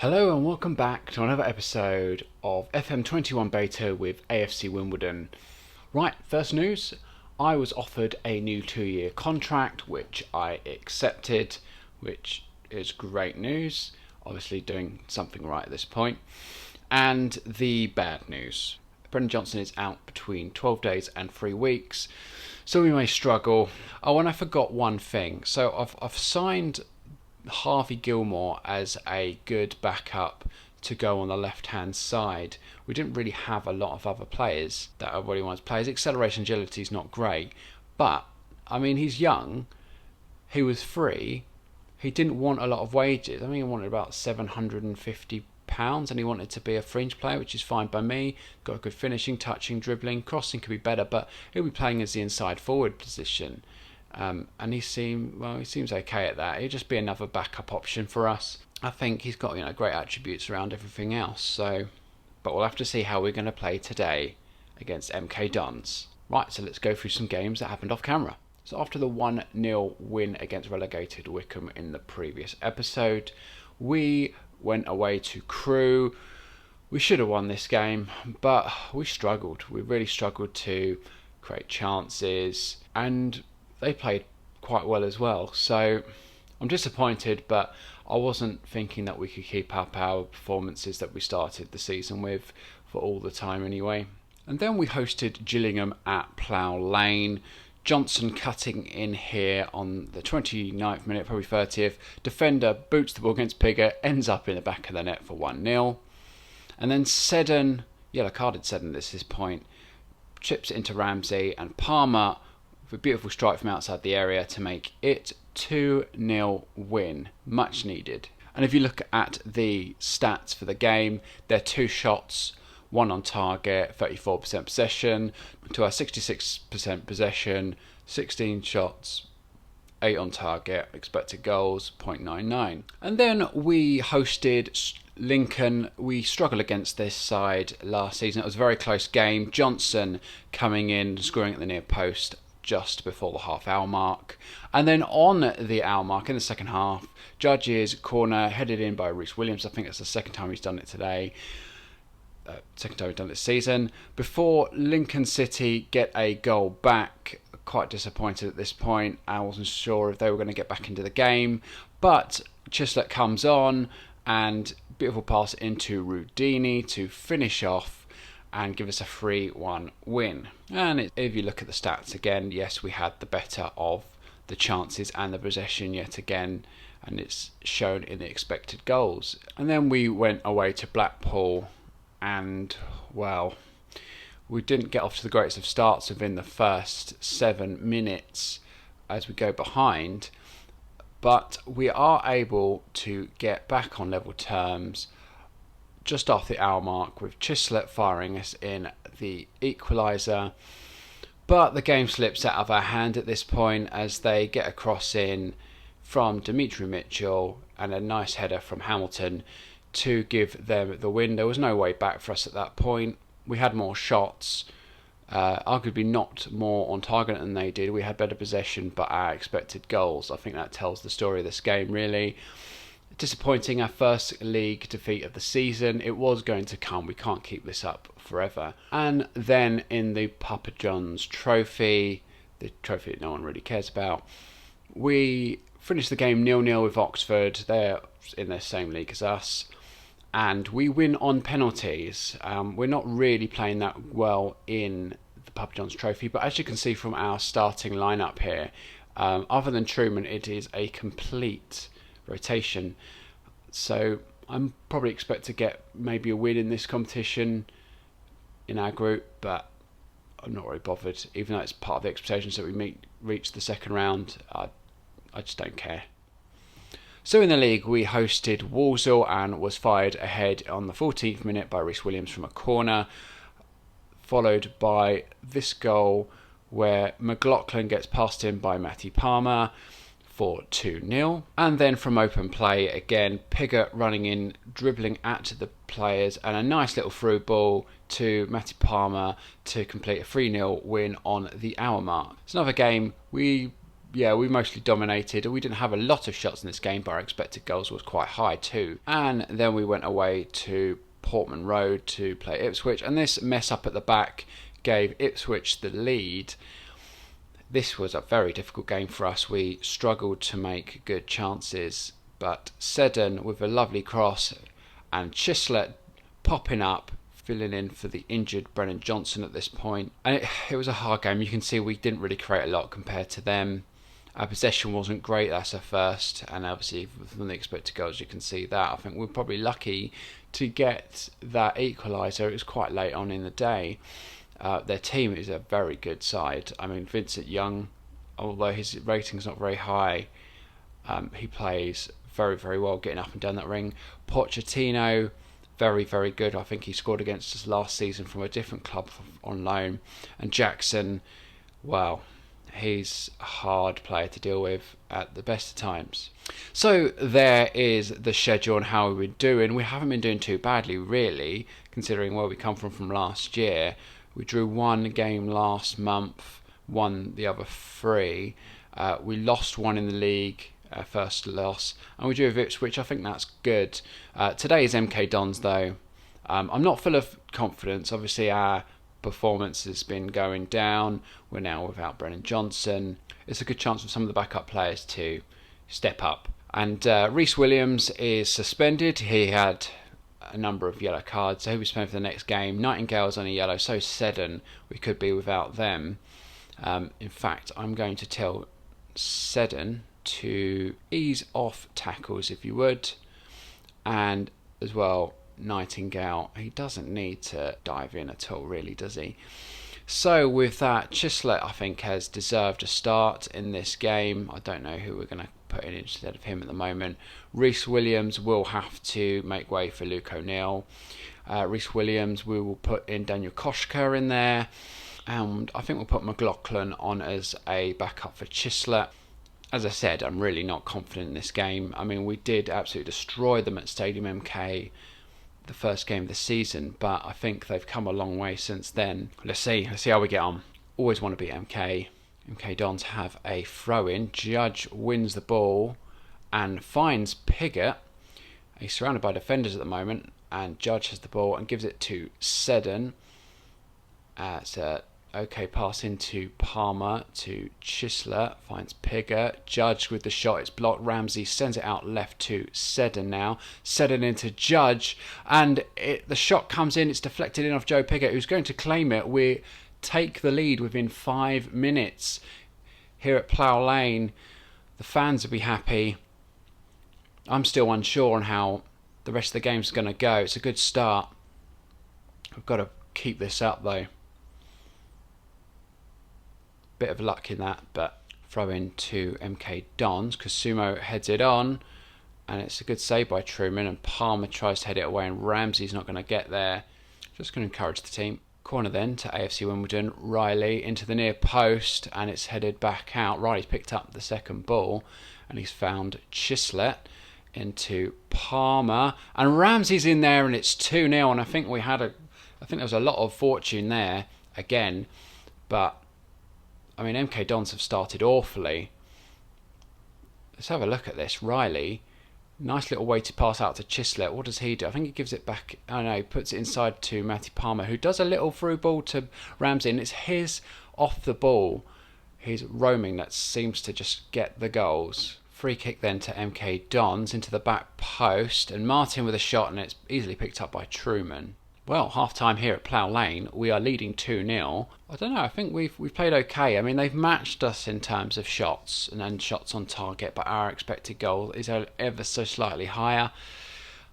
Hello and welcome back to another episode of FM21 Beta with AFC Wimbledon. Right, first news, I was offered a new 2-year contract which I accepted, which is great news, obviously doing something right at this point. And the bad news, Brendan Johnson is out between 12 days and 3 weeks, so we may struggle. Oh, and I forgot one thing, so I've signed Harvey Gilmore as a good backup to go on the left hand side. We didn't really have a lot of other players that I really wanted to play. His acceleration agility is not great, but I mean, he's young, he was free, he didn't want a lot of wages. I mean, he wanted about £750 and he wanted to be a fringe player, which is fine by me. Got a good finishing, touching, dribbling, crossing could be better, but he'll be playing as the inside forward position. And he seems okay at that. He'll just be another backup option for us. I think he's got great attributes around everything else. So, but we'll have to see how we're going to play today against MK Dons. Right, so let's go through some games that happened off camera. So after the 1-0 win against relegated Wycombe in the previous episode, we went away to Crewe. We should have won this game, but we struggled. We really struggled to create chances, and they played quite well as well. So I'm disappointed, but I wasn't thinking that we could keep up our performances that we started the season with for all the time anyway. And then we hosted Gillingham at Plough Lane. Johnson cutting in here on the 29th minute, probably 30th. Defender boots the ball against Pigger, ends up in the back of the net for 1-0. And then Seddon, yellow carded Seddon at this point, chips it into Ramsey, and Palmer with a beautiful strike from outside the area to make it 2-0 win. Much needed. And if you look at the stats for the game, they're 2 shots, 1 on target, 34% possession, to our 66% possession, 16 shots, 8 on target, expected goals, 0.99. And then we hosted Lincoln. We struggled against this side last season. It was a very close game. Johnson coming in, scoring at the near post just before the half-hour mark. And then on the hour mark in the second half, Judge's corner headed in by Rhys Williams. I think it's the second time he's done it today. Second time he's done it this season. Before Lincoln City get a goal back. Quite disappointed at this point. I wasn't sure if they were going to get back into the game. But Chislett comes on and beautiful pass into Rudini to finish off and give us a 3-1 win. And if you look at the stats again, yes, we had the better of the chances and the possession yet again, and it's shown in the expected goals. And then we went away to Blackpool, and well, we didn't get off to the greatest of starts within the first 7 minutes as we go behind, but we are able to get back on level terms just off the hour mark with Chislett firing us in the equaliser. But the game slips out of our hand at this point as they get a cross in from Dimitri Mitchell and a nice header from Hamilton to give them the win. There was no way back for us at that point. We had more shots, arguably not more on target than they did. We had better possession, but our expected goals, I think that tells the story of this game really. Disappointing, our first league defeat of the season. It was going to come. We can't keep this up forever. And then in the Papa John's Trophy, the trophy that no one really cares about, we finished the game 0-0 with Oxford. They're in the same league as us. And we win on penalties. We're not really playing that well in the Papa John's Trophy, but as you can see from our starting lineup here, other than Truman, it is a complete rotation. So I'm probably expect to get maybe a win in this competition in our group, but I'm not really bothered. Even though it's part of the expectations that we reach the second round, I just don't care. So in the league, we hosted Walsall and was fired ahead on the 14th minute by Rhys Williams from a corner, followed by this goal where McLaughlin gets passed in by Matty Palmer for 2-0. And then from open play again, Pigger running in, dribbling at the players, and a nice little through ball to Matty Palmer to complete a 3-0 win on the hour mark. It's another game we yeah, we mostly dominated. We didn't have a lot of shots in this game, but our expected goals was quite high too. And then we went away to Portman Road to play Ipswich, and this mess up at the back gave Ipswich the lead. This was a very difficult game for us. We struggled to make good chances, but Seddon with a lovely cross and Chislett popping up, filling in for the injured Brennan Johnson at this point. And it was a hard game. You can see we didn't really create a lot compared to them. Our possession wasn't great, that's a first, and obviously from the expected goals you can see that. I think we're probably lucky to get that equaliser. It was quite late on in the day. Their team is a very good side. I mean, Vincent Young, although his rating's not very high, he plays very, very well getting up and down that ring. Pochettino, very, very good. I think he scored against us last season from a different club on loan. And Jackson, well, he's a hard player to deal with at the best of times. So there is the schedule and how we've been doing. We haven't been doing too badly, really, considering where we come from last year. We drew one game last month, won the other three. We lost one in the league, first loss, and we drew with Ipswich. I think that's good. Today is MK Dons, though. I'm not full of confidence. Obviously, our performance has been going down. We're now without Brennan Johnson. It's a good chance for some of the backup players to step up. And Rhys Williams is suspended. He had a number of yellow cards, so he'll be suspended for the next game. Nightingale's on a yellow, so Seddon. We could be without them. In fact, I'm going to tell Seddon to ease off tackles, if you would, and as well Nightingale. He doesn't need to dive in at all, really, does he? So with that, Chislett, I think, has deserved a start in this game. I don't know who we're going to put in instead of him at the moment. Rhys Williams will have to make way for Luke O'Neill. Rhys Williams, we will put in Daniel Koshka in there, and I think we'll put McLaughlin on as a backup for Chislett. As I said, I'm really not confident in this game. I mean, we did absolutely destroy them at Stadium MK the first game of the season, but I think they've come a long way since then. Let's see how we get on. Always want to beat MK. MK Dons have a throw-in. Judge wins the ball and finds Pigott. He's surrounded by defenders at the moment, and Judge has the ball and gives it to Seddon. It's a okay pass into Palmer to Chislett. Finds Pigott. Judge with the shot. It's blocked. Ramsey sends it out left to Seddon now. Seddon into Judge, and the shot comes in. It's deflected in off Joe Pigott, who's going to claim it. We take the lead within 5 minutes here at Plough Lane. The fans will be happy. I'm still unsure on how the rest of the game's going to go. It's a good start. We've got to keep this up, though. Bit of luck in that, but throw in to MK Dons. Kasumo heads it on, and it's a good save by Truman, and Palmer tries to head it away, and Ramsey's not going to get there. Just going to encourage the team. Corner then to AFC Wimbledon. Riley into the near post, and it's headed back out. Riley's picked up the second ball, and he's found Chislett into Palmer, and Ramsey's in there, and it's 2-0. And I think there was a lot of fortune there again, but I mean, MK Dons have started awfully. Let's have a look at this. Riley, nice little weighted pass out to Chislett. What does he do? I think he gives it back. Oh no, he puts it inside to Matty Palmer, who does a little through ball to Ramsey, and it's his off the ball. He's roaming that seems to just get the goals. Free kick then to MK Dons into the back post, and Martin with a shot, and it's easily picked up by Truman. Well, half time here at Plough Lane, we are leading 2-0. I don't know, I think we've played okay. I mean, they've matched us in terms of shots and then shots on target, but our expected goal is ever so slightly higher.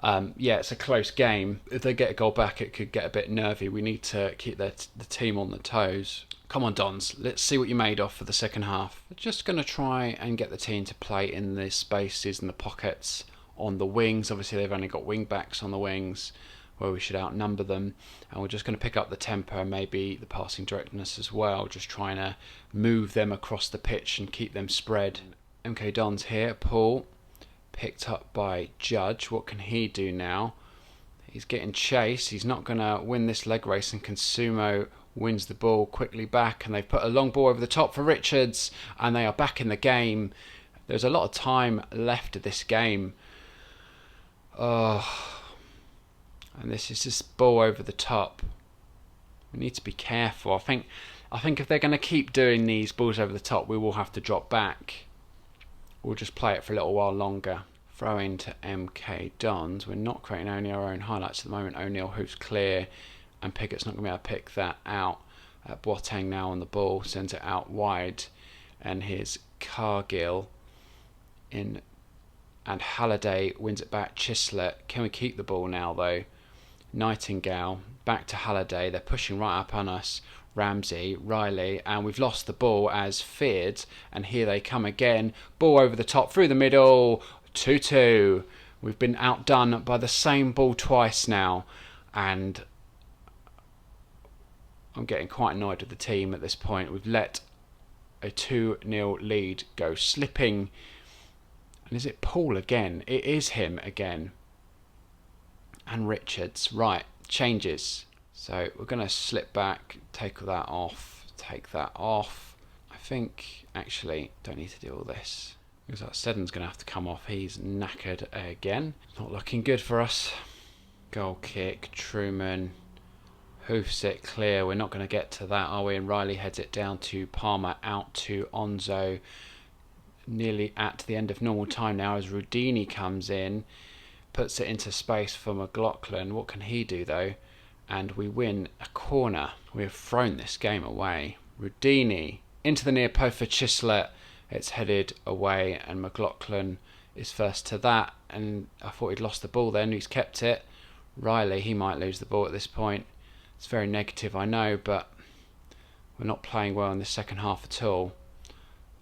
Yeah, it's a close game. If they get a goal back, it could get a bit nervy. We need to keep the team on the toes. Come on, Dons, let's see what you're made of for the second half. We're just going to try and get the team to play in the spaces and the pockets on the wings. Obviously, they've only got wing backs on the wings, where we should outnumber them, and we're just going to pick up the tempo and maybe the passing directness as well, just trying to move them across the pitch and keep them spread. MK Dons here, Paul, picked up by Judge. What can he do now? He's getting chased. He's not going to win this leg race, and Consumo wins the ball quickly back, and they've put a long ball over the top for Richards, and they are back in the game. There's a lot of time left of this game. Oh, and this is just ball over the top. We need to be careful. I think if they're going to keep doing these balls over the top, we will have to drop back. We'll just play it for a little while longer. Throw into MK Dons. We're not creating only our own highlights at the moment. O'Neill who's clear, and Piggott's not going to be able to pick that out. Boateng now on the ball, sends it out wide, and here's Cargill in, and Halliday wins it back. Chislett, can we keep the ball now though? Nightingale back to Halliday. They're pushing right up on us. Ramsey, Riley, and we've lost the ball as feared, and here they come again. Ball over the top through the middle. 2-2. We've been outdone by the same ball twice now, and I'm getting quite annoyed with the team at this point. We've let a 2-0 lead go slipping. And is it Paul again? It is him again. And Richards. Right, changes. So we're going to slip back, take that off, take that off. I think, actually, don't need to do all this. Because that Seddon's going to have to come off. He's knackered again. Not looking good for us. Goal kick, Truman. Hoofs it clear. We're not going to get to that, are we? And Riley heads it down to Palmer, out to Onzo. Nearly at the end of normal time now as Rudini comes in. Puts it into space for McLaughlin. What can he do though? And we win a corner. We have thrown this game away. Rudini into the near post for Chislett. It's headed away, and McLaughlin is first to that. And I thought he'd lost the ball then. He's kept it. Riley, he might lose the ball at this point. It's very negative, I know, but we're not playing well in the second half at all.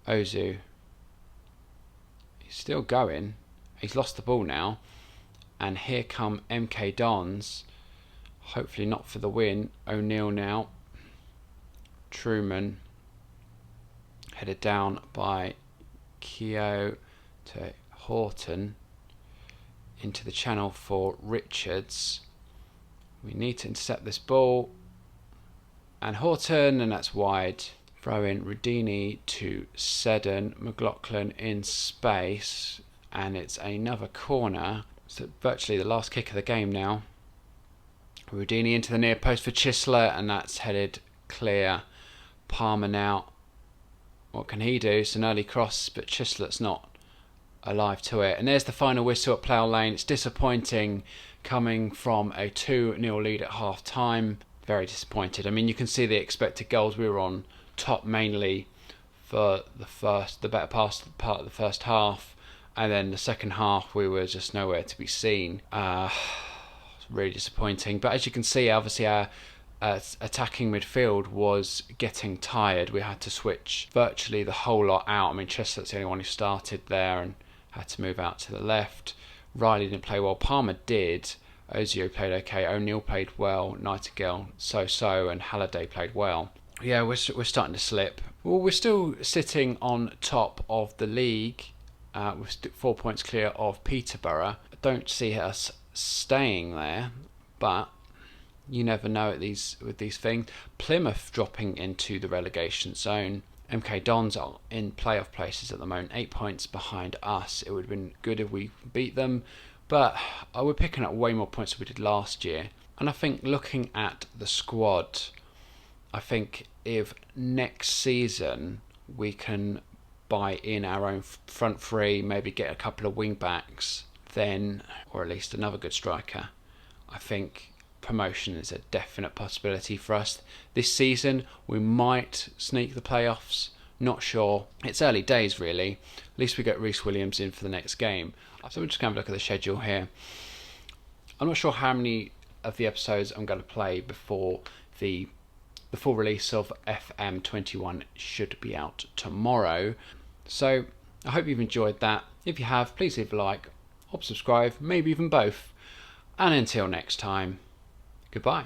Ozu. He's still going. He's lost the ball now. And here come MK Dons. Hopefully not for the win. O'Neill now. Truman. Headed down by Keogh to Horton. Into the channel for Richards. We need to intercept this ball. And Horton, and that's wide. Throw in Rudini to Seddon. McLaughlin in space. And it's another corner. So virtually the last kick of the game now. Rudini into the near post for Chislett, and that's headed clear. Palmer now. What can he do? It's an early cross, but Chislett's not alive to it. And there's the final whistle at Plough Lane. It's disappointing coming from a 2-0 lead at half time. Very disappointed. I mean, you can see the expected goals. We were on top mainly for the better part of the first half. And then the second half, we were just nowhere to be seen. Really disappointing. But as you can see, obviously our attacking midfield was getting tired. We had to switch virtually the whole lot out. I mean, Chestnut's the only one who started there and had to move out to the left. Riley didn't play well. Palmer did. Ozio played okay. O'Neill played well. Nightingale so-so, and Halliday played well. Yeah, we're starting to slip. Well, we're still sitting on top of the league. We're 4 points clear of Peterborough. I don't see us staying there, but you never know with these things. Plymouth dropping into the relegation zone. MK Dons are in playoff places at the moment, 8 points behind us. It would have been good if we beat them, but we're picking up way more points than we did last year. And I think looking at the squad, I think if next season we can buy in our own front three, maybe get a couple of wing backs, then, or at least another good striker, I think promotion is a definite possibility for us. This season we might sneak the playoffs, not sure. It's early days really. At least we get Reece Williams in for the next game. So we're just going to have a look at the schedule here. I'm not sure how many of the episodes I'm going to play before the full release of FM21 should be out tomorrow. So I hope you've enjoyed that. If you have, please leave a like or subscribe, maybe even both. And until next time, goodbye.